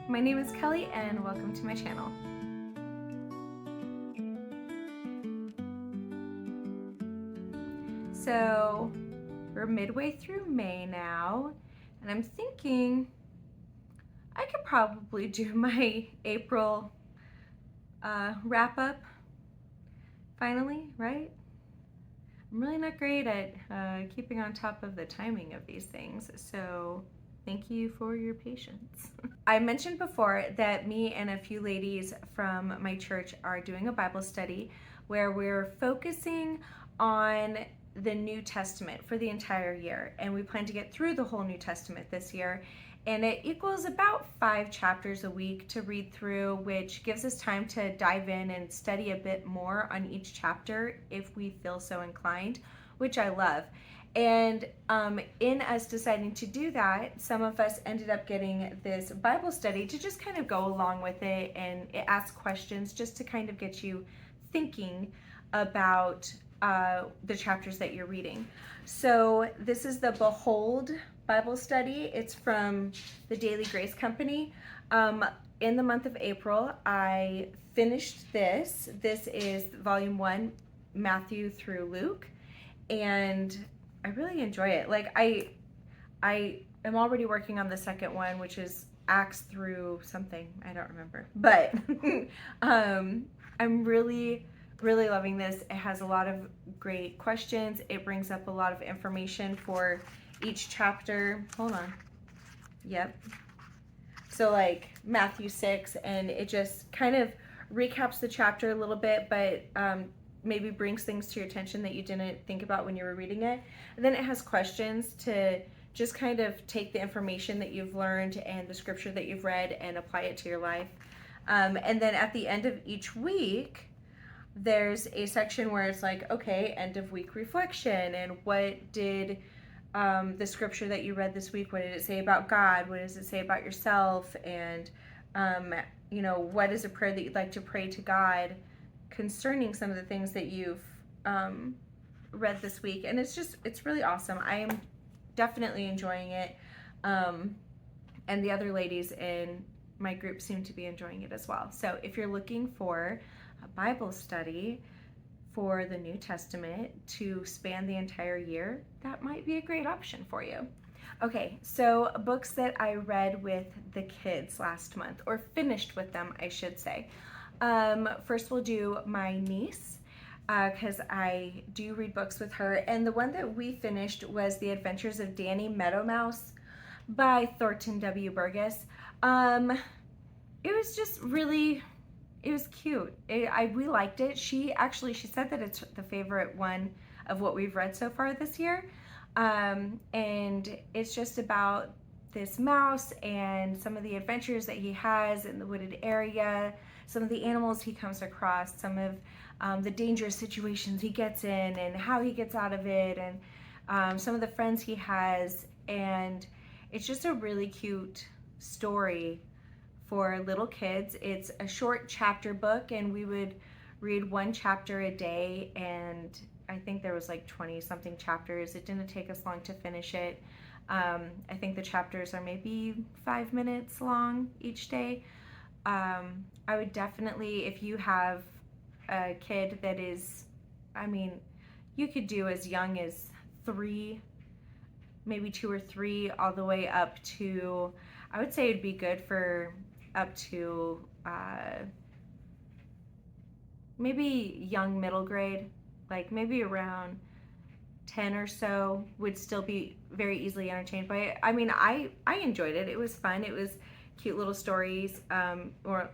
My name is Kelly and welcome to my channel. So we're midway through May now, and I'm thinking I could probably do my April wrap up finally, right? I'm really not great at keeping on top of the timing of these things, so thank you for your patience. I mentioned before that me and a few ladies from my church are doing a Bible study where we're focusing on the New Testament for the entire year, and we plan to get through the whole New Testament this year, and it equals about 5 chapters a week to read through, which gives us time to dive in and study a bit more on each chapter if we feel so inclined, which I love. And in us deciding to do that, some of us ended up getting this Bible study to just kind of go along with it, and it asks questions just to kind of get you thinking about the chapters that you're reading. So this is the Behold Bible study. It's from the Daily Grace Company. In the month of April, I finished this. This is volume 1, Matthew through Luke, and I really enjoy it. Like I am already working on the second one, which is Acts through something. I don't remember, but I'm really loving this. It has a lot of great questions. It brings up a lot of information for each chapter. Hold on. Yep. So like Matthew 6, and it just kind of recaps the chapter a little bit, but maybe brings things to your attention that you didn't think about when you were reading it. And then it has questions to just kind of take the information that you've learned and the scripture that you've read and apply it to your life. And then at the end of each week, there's a section where it's like, okay, end of week reflection, and what did the scripture that you read this week, what did it say about God? What does it say about yourself? And, you know, what is a prayer that you'd like to pray to God concerning some of the things that you've read this week? And it's really awesome. I am definitely enjoying it. And the other ladies in my group seem to be enjoying it as well. So if you're looking for a Bible study for the New Testament to span the entire year, that might be a great option for you. Okay, so books that I read with the kids last month, or finished with them, I should say. First we'll do my niece, because I do read books with her, and the one that we finished was The Adventures of Danny Meadow Mouse by Thornton W. Burgess. It was just really, it was cute. We liked it. She said that it's the favorite one of what we've read so far this year. And it's just about this mouse and some of the adventures that he has in the wooded area, some of the animals he comes across, some of the dangerous situations he gets in and how he gets out of it, and some of the friends he has. And it's just a really cute story for little kids. It's a short chapter book, and we would read 1 chapter a day, and I think there was like 20 something chapters. It didn't take us long to finish it. I think the chapters are maybe 5 minutes long each day. I would definitely, if you have a kid that is, I mean, you could do as young as 3, maybe 2 or 3, all the way up to, I would say it'd be good for up to maybe young middle grade, like maybe around 10 or so would still be very easily entertained by it. I mean, I enjoyed it. It was fun. It was cute little stories, or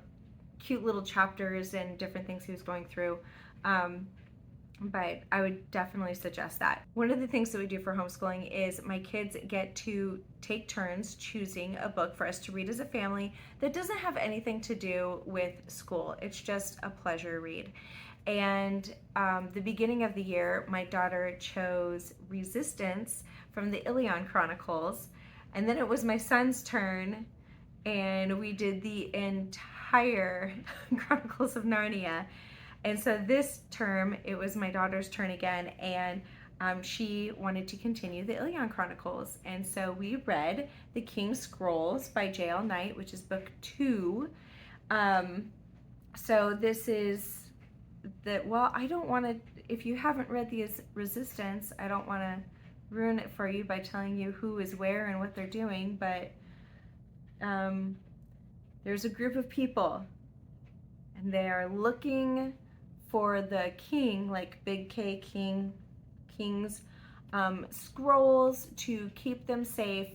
cute little chapters and different things he was going through. But I would definitely suggest that. One of the things that we do for homeschooling is my kids get to take turns choosing a book for us to read as a family that doesn't have anything to do with school. It's just a pleasure read. And the beginning of the year, my daughter chose Resistance from the Ilion Chronicles, and then it was my son's turn, and we did the entire Chronicles of Narnia. And so this term, it was my daughter's turn again, and she wanted to continue the Ilion Chronicles. And so we read The King's Scrolls by J.R.R. Knight, which is book 2. So this is I don't want to, if you haven't read the Resistance, I don't want to ruin it for you by telling you who is where and what they're doing, but there's a group of people and they are looking for the king, like big K king's scrolls to keep them safe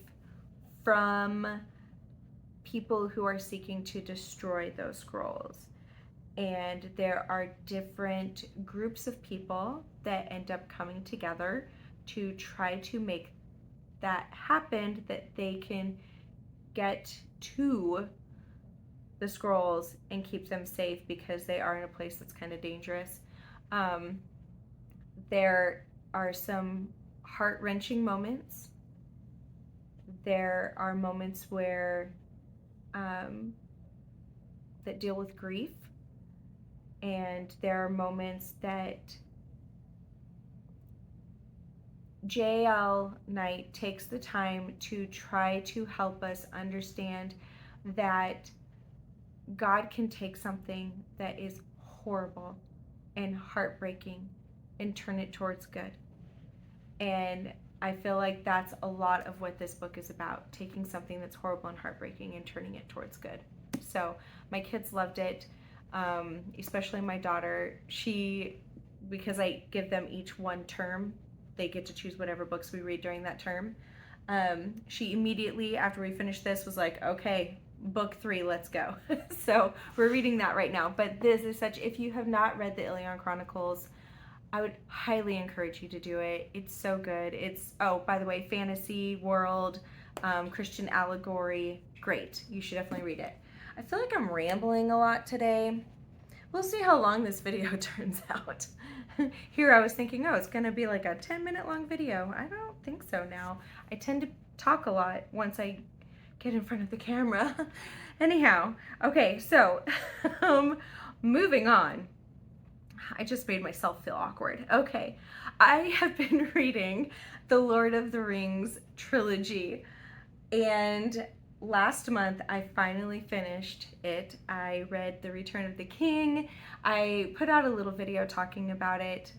from people who are seeking to destroy those scrolls. And there are different groups of people that end up coming together to try to make that happen, that they can get to the scrolls and keep them safe, because they are in a place that's kind of dangerous. There are some heart-wrenching moments. There are moments where that deal with grief, and there are moments that J.R.R. Knight takes the time to try to help us understand that God can take something that is horrible and heartbreaking and turn it towards good. And I feel like that's a lot of what this book is about, taking something that's horrible and heartbreaking and turning it towards good. So my kids loved it, especially my daughter. Because I give them each one term, they get to choose whatever books we read during that term. She immediately, after we finished this, was like, okay, book 3, let's go. So we're reading that right now. But this is if you have not read the Ilion Chronicles, I would highly encourage you to do it. It's so good. It's, oh, by the way, fantasy world, Christian allegory, great. You should definitely read it. I feel like I'm rambling a lot today. We'll see how long this video turns out. Here I was thinking, oh, it's gonna be like a 10-minute long video. I don't think so now. I tend to talk a lot once I get in front of the camera. Anyhow, okay, so moving on. I just made myself feel awkward. Okay, I have been reading the Lord of the Rings trilogy, and last month I finally finished it. I read The Return of the King. I put out a little video talking about it.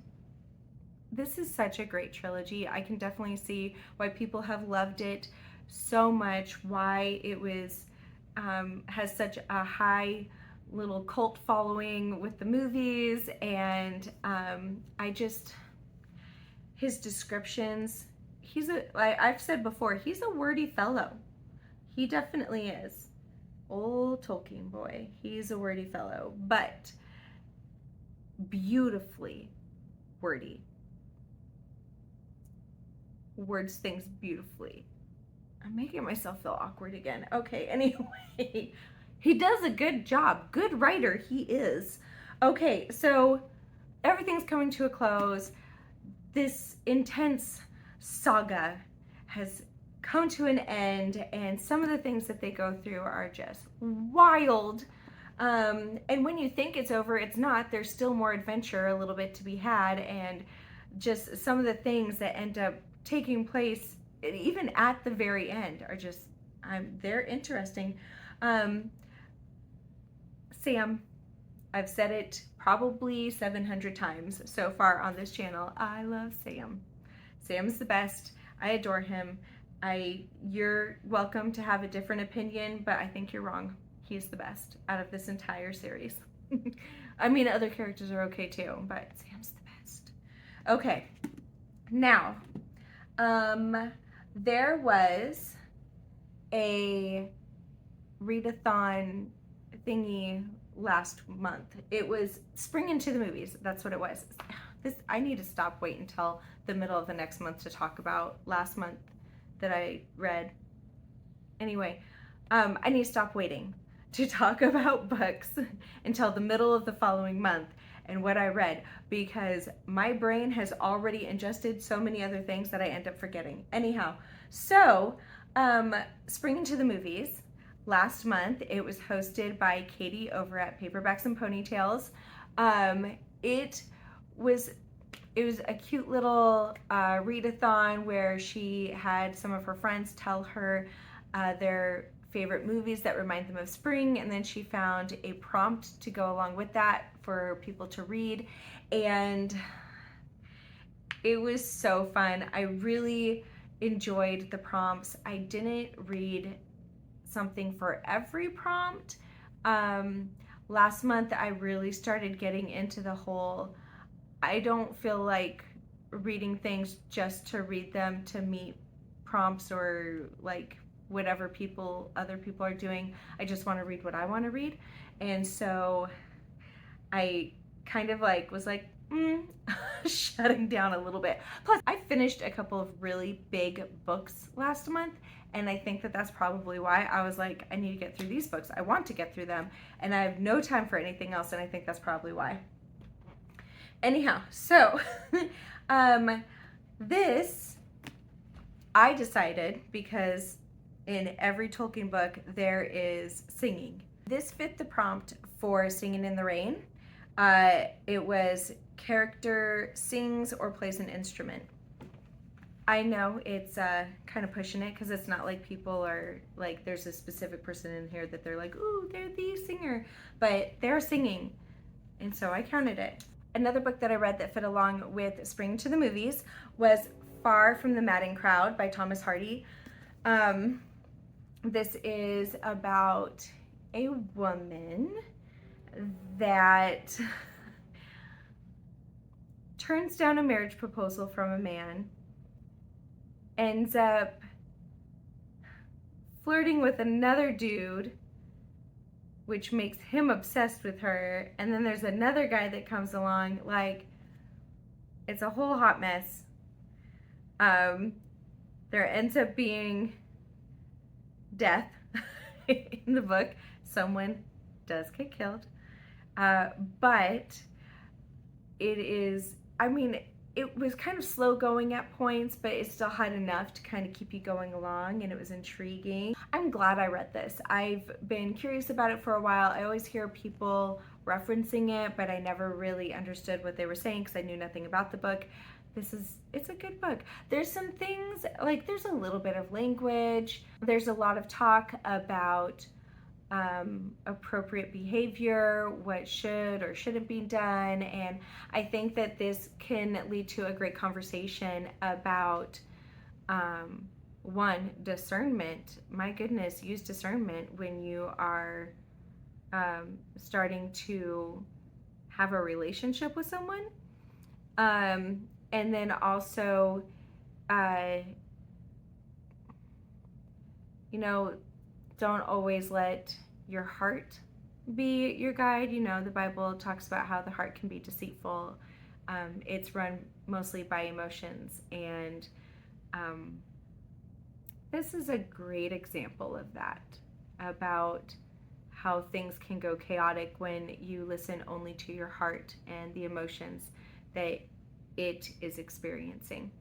This is such a great trilogy. I can definitely see why people have loved it so much, why it was has such a high little cult following with the movies, and his descriptions, I've said before, he's a wordy fellow. He definitely is. Old Tolkien boy, he's a wordy fellow, but beautifully wordy. Words things beautifully. I'm making myself feel awkward again. Okay, anyway. He does a good job. Good writer, he is. Okay, so everything's coming to a close. This intense saga has come to an end, and some of the things that they go through are just wild. And when you think it's over, it's not. There's still more adventure, a little bit to be had, and just some of the things that end up taking place, even at the very end, are just, they're interesting. Sam, I've said it probably 700 times so far on this channel. I love Sam. Sam's the best. I adore him. You're welcome to have a different opinion, but I think you're wrong. He's the best out of this entire series. I mean, other characters are okay too, but Sam's the best. Okay, now, there was a readathon thingy last month. It was Spring into the Movies. That's what it was. I need to stop waiting until the middle of the next month to talk about last month that I read. Anyway, I need to stop waiting to talk about books until the middle of the following month and what I read, because my brain has already ingested so many other things that I end up forgetting. Anyhow, so Spring into the Movies. Last month, it was hosted by Katie over at Paperbacks and Ponytails. It was It was a cute little readathon where she had some of her friends tell her their favorite movies that remind them of spring, and then she found a prompt to go along with that for people to read, and it was so fun. I really enjoyed the prompts. I didn't read something for every prompt. Last month I really started getting into the whole, I don't feel like reading things just to read them to meet prompts or like whatever other people are doing. I just want to read what I want to read. And so I kind of like was like shutting down a little bit. Plus I finished a couple of really big books last month, and I think that that's probably why I was like, I need to get through these books. I want to get through them, and I have no time for anything else, and I think that's probably why. Anyhow, so this I decided, because in every Tolkien book there is singing. This fit the prompt for Singing in the Rain. It was character sings or plays an instrument. I know it's kind of pushing it, because it's not like people are like, there's a specific person in here that they're like, ooh, they're the singer, but they're singing, and so I counted it. Another book that I read that fit along with Spring to the Movies was Far from the Madding Crowd by Thomas Hardy. This is about a woman that turns down a marriage proposal from a man, ends up flirting with another dude, which makes him obsessed with her, and then there's another guy that comes along. Like, it's a whole hot mess. There ends up being death in the book. Someone does get killed. But it is, I mean, it was kind of slow going at points, but it still had enough to kind of keep you going along, and it was intriguing. I'm glad I read this. I've been curious about it for a while. I always hear people referencing it, but I never really understood what they were saying because I knew nothing about the book. It's a good book. There's some things, like there's a little bit of language. There's a lot of talk about appropriate behavior, what should or shouldn't be done, and I think that this can lead to a great conversation about one, discernment. My goodness, use discernment when you are starting to have a relationship with someone, and then also don't always let your heart be your guide. The Bible talks about how the heart can be deceitful. It's run mostly by emotions, and this is a great example of that, about how things can go chaotic when you listen only to your heart and the emotions that it is experiencing.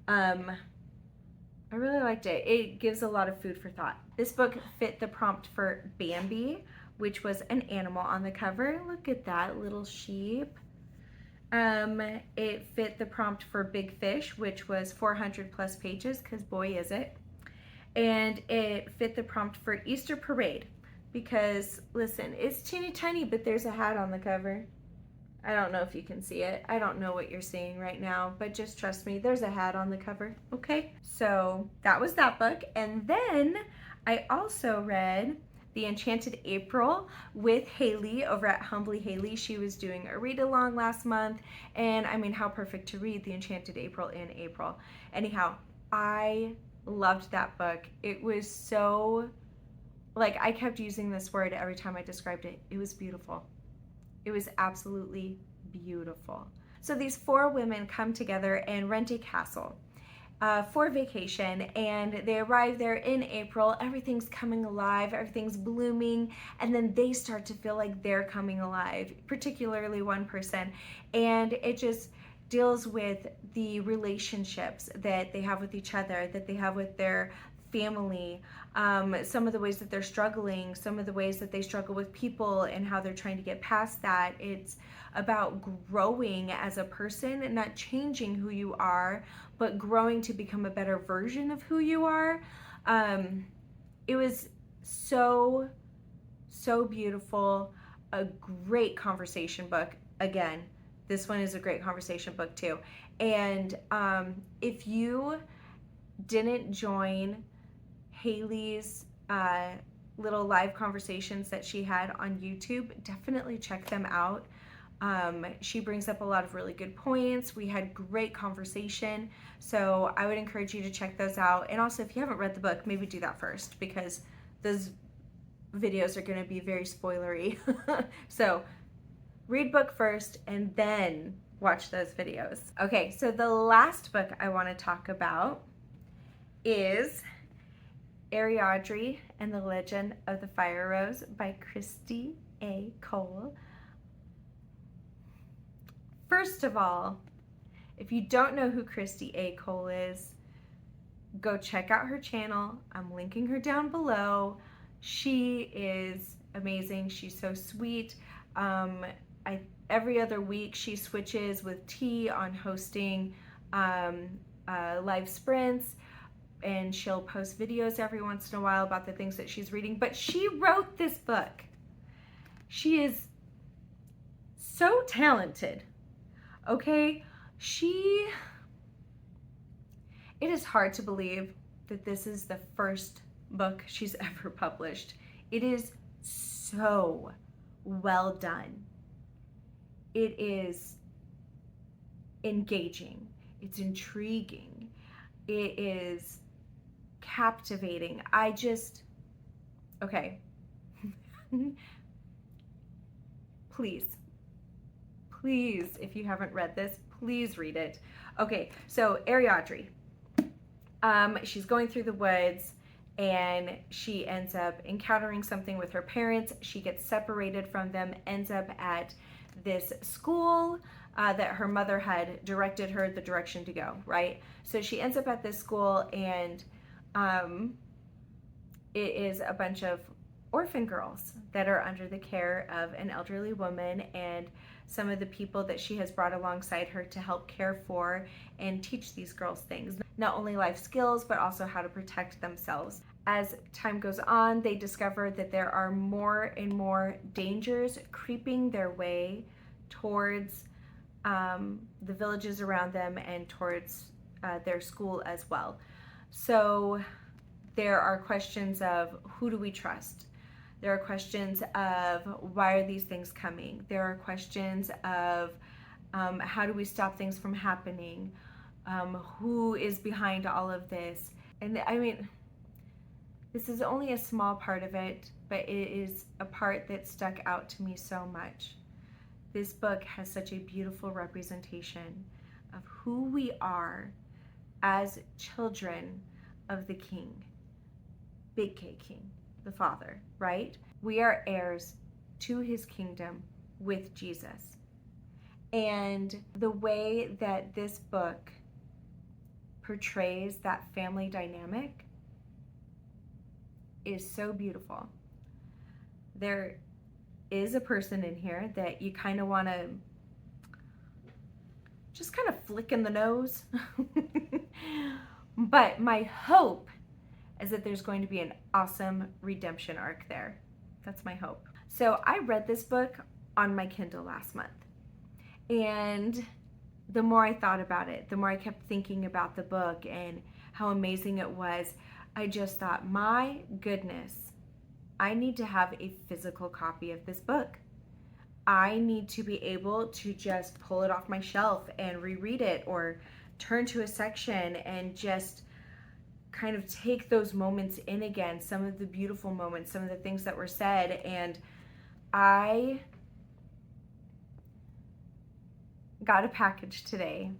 I really liked it. It gives a lot of food for thought. This book fit the prompt for Bambi, which was an animal on the cover. Look at that little sheep. It fit the prompt for Big Fish, which was 400 plus pages, because boy is it. And it fit the prompt for Easter Parade, because listen, it's teeny tiny, but there's a hat on the cover. I don't know if you can see it. I don't know what you're seeing right now, but just trust me, there's a hat on the cover, okay? So that was that book. And then I also read The Enchanted April with Haley over at Humbly Haley. She was doing a read along last month, and I mean, how perfect to read The Enchanted April in April. Anyhow, I loved that book. It was so, like, I kept using this word every time I described it. It was beautiful. It was absolutely beautiful. So these four women come together and rent a castle for vacation, and they arrive there in April. Everything's coming alive, everything's blooming, and then they start to feel like they're coming alive, particularly one person. And it just deals with the relationships that they have with each other, that they have with their family, some of the ways that they're struggling, some of the ways that they struggle with people and how they're trying to get past that. It's about growing as a person and not changing who you are, but growing to become a better version of who you are. It was so beautiful. A great conversation book. Again, this one is a great conversation book too. And if you didn't join Haley's little live conversations that she had on YouTube, definitely check them out. She brings up a lot of really good points. We had great conversation. So I would encourage you to check those out. And also, if you haven't read the book, maybe do that first, because those videos are going to be very spoilery. So read book first and then watch those videos. Okay, so the last book I want to talk about is Ariadre and the Legend of the Fire Rose by Kristi A. Cole. First of all, if you don't know who Kristi A. Cole is, go check out her channel. I'm linking her down below. She is amazing. She's so sweet. Every other week she switches with T on hosting live sprints, and she'll post videos every once in a while about the things that she's reading. But she wrote this book. She is so talented. Okay? It is hard to believe that this is the first book she's ever published. It is so well done. It is engaging. It's intriguing. It is captivating. Okay. Please, if you haven't read this, please read it. Okay, so Ariadre, she's going through the woods and she ends up encountering something with her parents. She gets separated from them, ends up at this school that her mother had directed her the direction to go, right? So she ends up at this school, and it is a bunch of orphan girls that are under the care of an elderly woman and some of the people that she has brought alongside her to help care for and teach these girls things. Not only life skills, but also how to protect themselves. As time goes on, they discover that there are more and more dangers creeping their way towards the villages around them and towards their school as well. So there are questions of, who do we trust? There are questions of, why are these things coming? There are questions of, how do we stop things from happening? Who is behind all of this? And I mean, this is only a small part of it, but it is a part that stuck out to me so much. This book has such a beautiful representation of who we are as children of the King, Big K King, the Father, right? We are heirs to his kingdom with Jesus. And the way that this book portrays that family dynamic is so beautiful. There is a person in here that you kind of want to just kind of flick in the nose. But my hope is that there's going to be an awesome redemption arc there. That's my hope. So I read this book on my Kindle last month. And the more I thought about it, the more I kept thinking about the book and how amazing it was, I just thought, my goodness, I need to have a physical copy of this book. I need to be able to just pull it off my shelf and reread it, or turn to a section and just kind of take those moments in again, some of the beautiful moments, some of the things that were said. And I got a package today,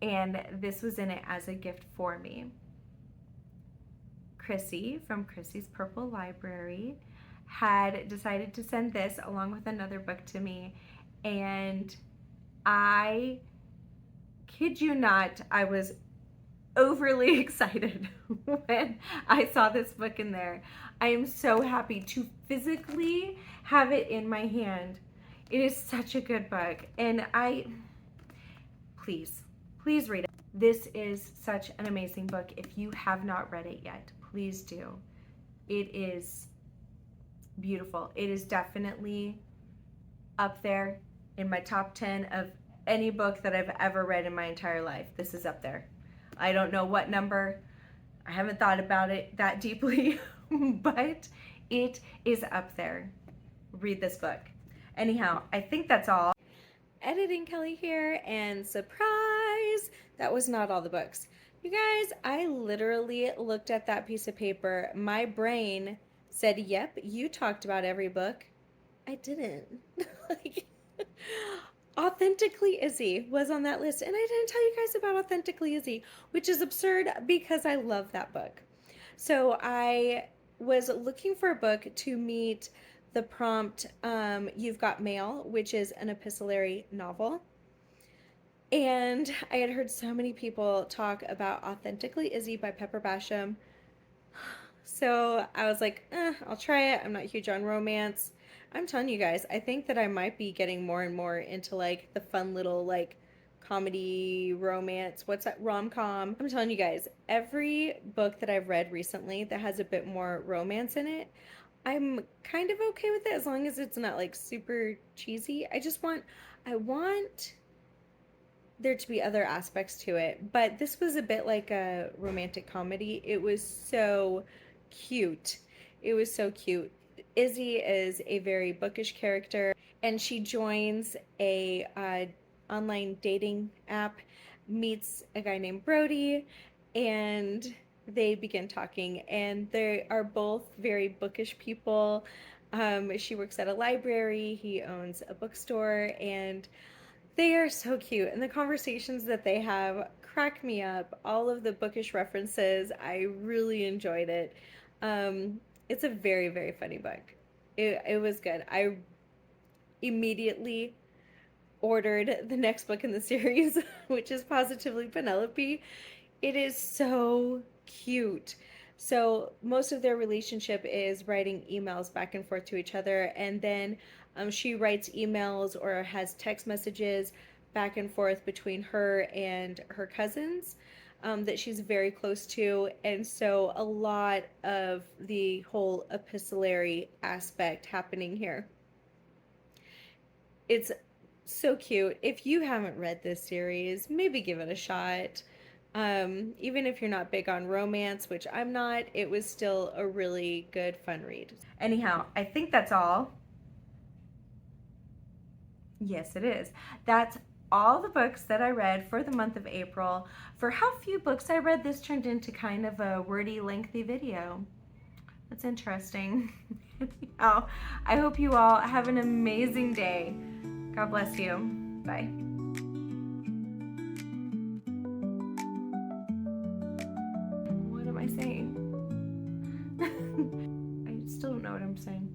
and this was in it as a gift for me. Kristi from Kristi's Purple Library had decided to send this along with another book to me, and I kid you not, I was overly excited when I saw this book in there. I am so happy to physically have it in my hand. It is such a good book, and please read it. This is such an amazing book. If you have not read it yet, please do. It is beautiful. It is definitely up there in my top 10 of any book that I've ever read in my entire life. This is up there. I don't know what number. I haven't thought about it that deeply, but it is up there. Read this book. Anyhow, I think that's all. Editing Kelly here, and surprise, that was not all the books. You guys, I literally looked at that piece of paper. My brain said, yep, you talked about every book. I didn't. Like, Authentically Izzy was on that list, and I didn't tell you guys about Authentically Izzy, which is absurd because I love that book. So I was looking for a book to meet the prompt, You've Got Mail, which is an epistolary novel. And I had heard so many people talk about Authentically Izzy by Pepper Basham. So I was like, I'll try it. I'm not huge on romance. I'm telling you guys, I think that I might be getting more and more into like the fun little like comedy romance. What's that? Rom-com. I'm telling you guys, every book that I've read recently that has a bit more romance in it, I'm kind of okay with it as long as it's not like super cheesy. I want there to be other aspects to it, but this was a bit like a romantic comedy. It was so cute. It was so cute. Izzy is a very bookish character, and she joins a online dating app, meets a guy named Brody, and they begin talking, and they are both very bookish people. She works at a library, he owns a bookstore, and they are so cute, and the conversations that they have crack me up. All of the bookish references, I really enjoyed it. It's a very, very funny book. It was good. I immediately ordered the next book in the series, which is Positively Penelope. It is so cute. So most of their relationship is writing emails back and forth to each other, and then she writes emails or has text messages back and forth between her and her cousins that she's very close to, and so a lot of the whole epistolary aspect happening here. It's so cute. If you haven't read this series, maybe give it a shot. Even if you're not big on romance, which I'm not, it was still a really good, fun read. Anyhow, I think that's all. Yes, it is. That's all the books that I read for the month of April. For how few books I read, this turned into kind of a wordy, lengthy video. That's interesting. Anyhow, I hope you all have an amazing day. God bless you. Bye. What am I saying? I still don't know what I'm saying.